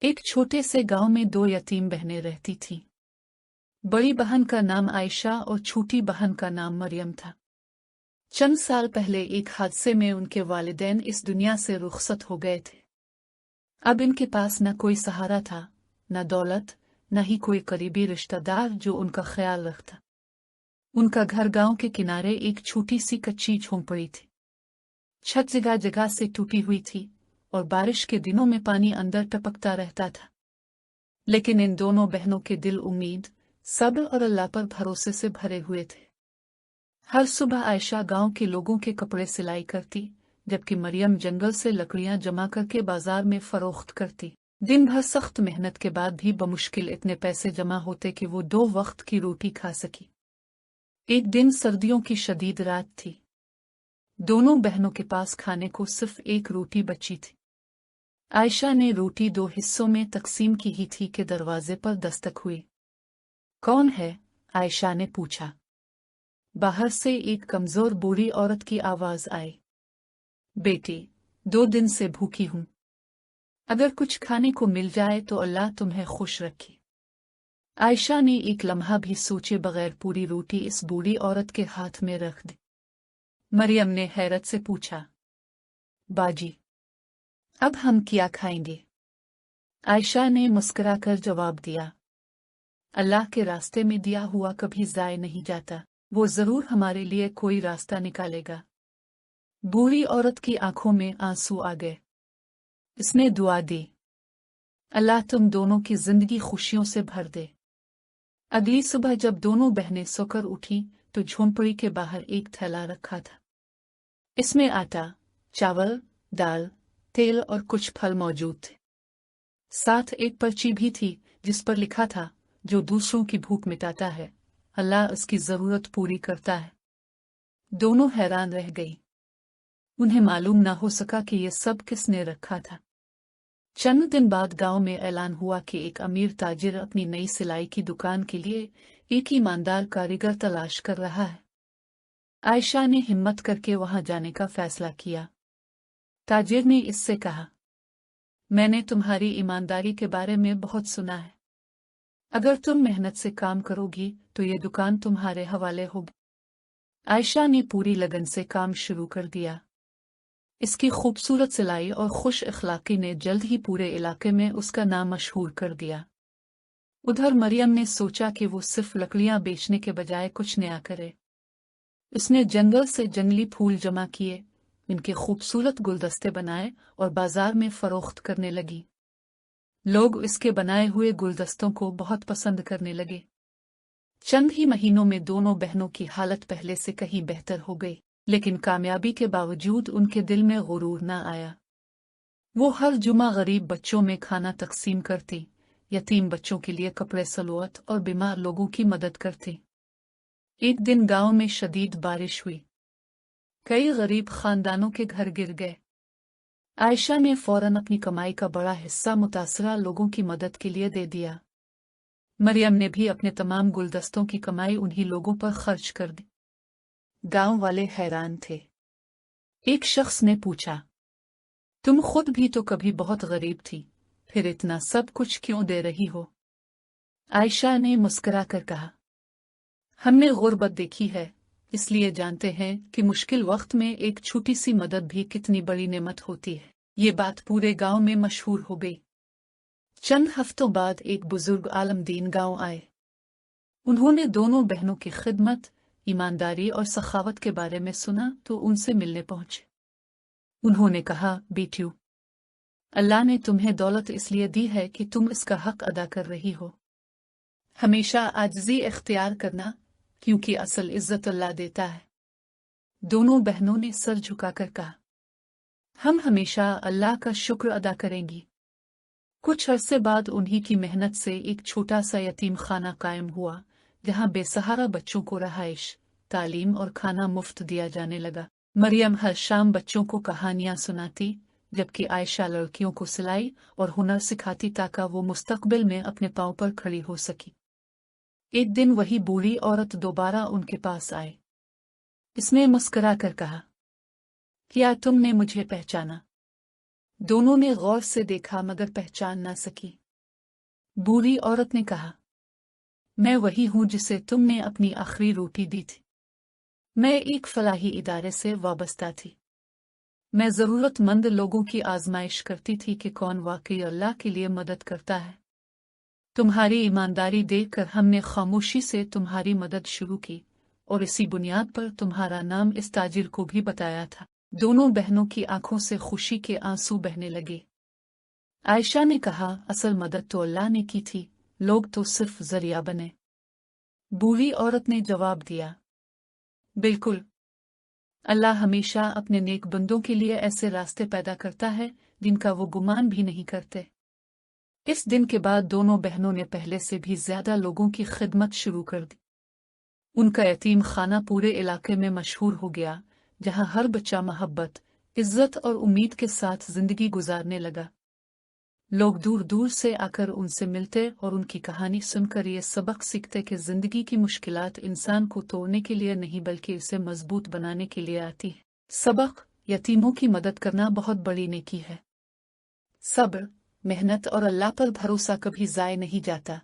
एक छोटे से गांव में दो यतीम बहनें रहती थीं। बड़ी बहन का नाम आयशा और छोटी बहन का नाम मरियम था। चंद साल पहले एक हादसे में उनके वालिदैन इस दुनिया से रुखसत हो गए थे। अब इनके पास न कोई सहारा था, न दौलत, न ही कोई करीबी रिश्तेदार जो उनका ख्याल रखता। उनका घर गांव के किनारे एक छोटी सी कच्ची झोंपड़ी थी। छत जगह जगह से टूटी हुई थी और बारिश के दिनों में पानी अंदर टपकता रहता था। लेकिन इन दोनों बहनों के दिल उम्मीद, सब्र और अल्लाह पर भरोसे से भरे हुए थे। हर सुबह आयशा गांव के लोगों के कपड़े सिलाई करती, जबकि मरियम जंगल से लकड़ियां जमा करके बाजार में फरोख्त करती। दिन भर सख्त मेहनत के बाद भी बमुश्किल इतने पैसे जमा होते कि वो 2 वक्त की रोटी खा सकी। एक दिन सर्दियों की शदीद रात थी। दोनों बहनों के पास खाने को सिर्फ एक रोटी बची थी। आयशा ने रोटी 2 हिस्सों में तकसीम की ही थी कि दरवाजे पर दस्तक हुई। कौन है? आयशा ने पूछा। बाहर से एक कमजोर बूढ़ी औरत की आवाज आई। बेटी, 2 दिन से भूखी हूं। अगर कुछ खाने को मिल जाए तो अल्लाह तुम्हें खुश रखे। आयशा ने एक लम्हा भी सोचे बगैर पूरी रोटी इस बूढ़ी औरत के हाथ में रख दी। मरियम ने हैरत से पूछा, बाजी, अब हम क्या खाएंगे? आयशा ने मुस्कुराकर जवाब दिया, अल्लाह के रास्ते में दिया हुआ कभी ज़ाय नहीं जाता, वो जरूर हमारे लिए कोई रास्ता निकालेगा। बूढ़ी औरत की आंखों में आंसू आ गए। इसने दुआ दी, अल्लाह तुम दोनों की जिंदगी खुशियों से भर दे। अगली सुबह जब दोनों बहनें सोकर उठी तो झोंपड़ी के बाहर एक थैला रखा था। इसमें आटा, चावल, दाल, तेल और कुछ फल मौजूद थे। साथ एक पर्ची भी थी जिस पर लिखा था, जो दूसरों की भूख मिटाता है, अल्लाह उसकी जरूरत पूरी करता है। दोनों हैरान रह गई। उन्हें मालूम न हो सका कि यह सब किसने रखा था। चंद दिन बाद गांव में ऐलान हुआ कि एक अमीर ताजिर अपनी नई सिलाई की दुकान के लिए एक ईमानदार कारीगर तलाश कर रहा है। आयशा ने हिम्मत करके वहां जाने का फैसला किया। ताजिर ने इससे कहा, मैंने तुम्हारी ईमानदारी के बारे में बहुत सुना है। अगर तुम मेहनत से काम करोगी तो ये दुकान तुम्हारे हवाले होगी। आयशा ने पूरी लगन से काम शुरू कर दिया। इसकी खूबसूरत सिलाई और खुश अखलाकी ने जल्द ही पूरे इलाके में उसका नाम मशहूर कर दिया। उधर मरियम ने सोचा कि वो सिर्फ लकड़ियां बेचने के बजाय कुछ नया करे। उसने जंगल से जंगली फूल जमा किए, इनके खूबसूरत गुलदस्ते बनाए और बाजार में फरोख्त करने लगी। लोग इसके बनाए हुए गुलदस्तों को बहुत पसंद करने लगे। चंद ही महीनों में दोनों बहनों की हालत पहले से कहीं बेहतर हो गई, लेकिन कामयाबी के बावजूद उनके दिल में गुरूर न आया। वो हर जुमा गरीब बच्चों में खाना तकसीम करती, यतीम बच्चों के लिए कपड़े सलवत और बीमार लोगों की मदद करती। एक दिन गांव में शदीद बारिश हुई। कई गरीब खानदानों के घर गिर गए। आयशा ने फौरन अपनी कमाई का बड़ा हिस्सा मुतासरा लोगों की मदद के लिए दे दिया। मरियम ने भी अपने तमाम गुलदस्तों की कमाई उन्हीं लोगों पर खर्च कर दी। गांव वाले हैरान थे। एक शख्स ने पूछा, तुम खुद भी तो कभी बहुत गरीब थी, फिर इतना सब कुछ क्यों दे रही हो? आयशा ने मुस्कुराकर कहा, हमने गुर्बत देखी है, इसलिए जानते हैं कि मुश्किल वक्त में एक छोटी सी मदद भी कितनी बड़ी नेमत होती है। ये बात पूरे गांव में मशहूर हो गई। चंद हफ्तों बाद एक बुजुर्ग आलमदीन गांव आए। उन्होंने दोनों बहनों की खिदमत, ईमानदारी और सखावत के बारे में सुना तो उनसे मिलने पहुंचे। उन्होंने कहा, बेटियों, अल्लाह ने तुम्हें दौलत इसलिए दी है कि तुम इसका हक अदा कर रही हो। हमेशा आजिज़ी इख्तियार करना, क्योंकि असल इज्जत अल्लाह देता है। दोनों बहनों ने सर झुकाकर कहा, हम हमेशा अल्लाह का शुक्र अदा करेंगी। कुछ अरसे बाद उन्हीं की मेहनत से एक छोटा सा यतीम खाना कायम हुआ, जहां बेसहारा बच्चों को रहाइश, तालीम और खाना मुफ्त दिया जाने लगा। मरियम हर शाम बच्चों को कहानियां सुनाती, जबकि आयशा लड़कियों को सिलाई और हुनर सिखाती ताकि वो मुस्तकबिल में अपने पांव पर खड़ी हो सकी। एक दिन वही बूढ़ी औरत दोबारा उनके पास आए। इसने मुस्कुराकर कहा, क्या तुमने मुझे पहचाना? دونوں نے غور سے دیکھا مگر پہچان نہ سکی۔ بوڑھی عورت نے کہا، میں وہی ہوں جسے تم نے اپنی آخری روٹی دی تھی۔ میں ایک فلاحی ادارے سے وابستہ تھی۔ میں ضرورت مند لوگوں کی آزمائش کرتی تھی کہ کون واقعی اللہ کے لیے مدد کرتا ہے۔ تمہاری ایمانداری دیکھ کر ہم نے خاموشی سے تمہاری مدد شروع کی، اور اسی بنیاد پر تمہارا نام اس تاجر کو بھی بتایا تھا۔ دونوں بہنوں کی آنکھوں سے خوشی کے آنسو بہنے لگے۔ عائشہ نے کہا، اصل مدد تو اللہ نے کی تھی، لوگ تو صرف ذریعہ بنے۔ بوڑھی عورت نے جواب دیا، بالکل، اللہ ہمیشہ اپنے نیک بندوں کے لیے ایسے راستے پیدا کرتا ہے جن کا وہ گمان بھی نہیں کرتے۔ اس دن کے بعد دونوں بہنوں نے پہلے سے بھی زیادہ لوگوں کی خدمت شروع کر دی۔ ان کا یتیم خانہ پورے علاقے میں مشہور ہو گیا، جہاں ہر بچہ محبت، عزت اور امید کے ساتھ زندگی گزارنے لگا۔ لوگ دور دور سے آ کر ان سے ملتے اور ان کی کہانی سن کر یہ سبق سیکھتے کہ زندگی کی مشکلات انسان کو توڑنے کے لیے نہیں بلکہ اسے مضبوط بنانے کے لیے آتی ہے۔ سبق: یتیموں کی مدد کرنا بہت بڑی نیکی ہے۔ صبر، محنت اور اللہ پر بھروسہ کبھی ضائع نہیں جاتا۔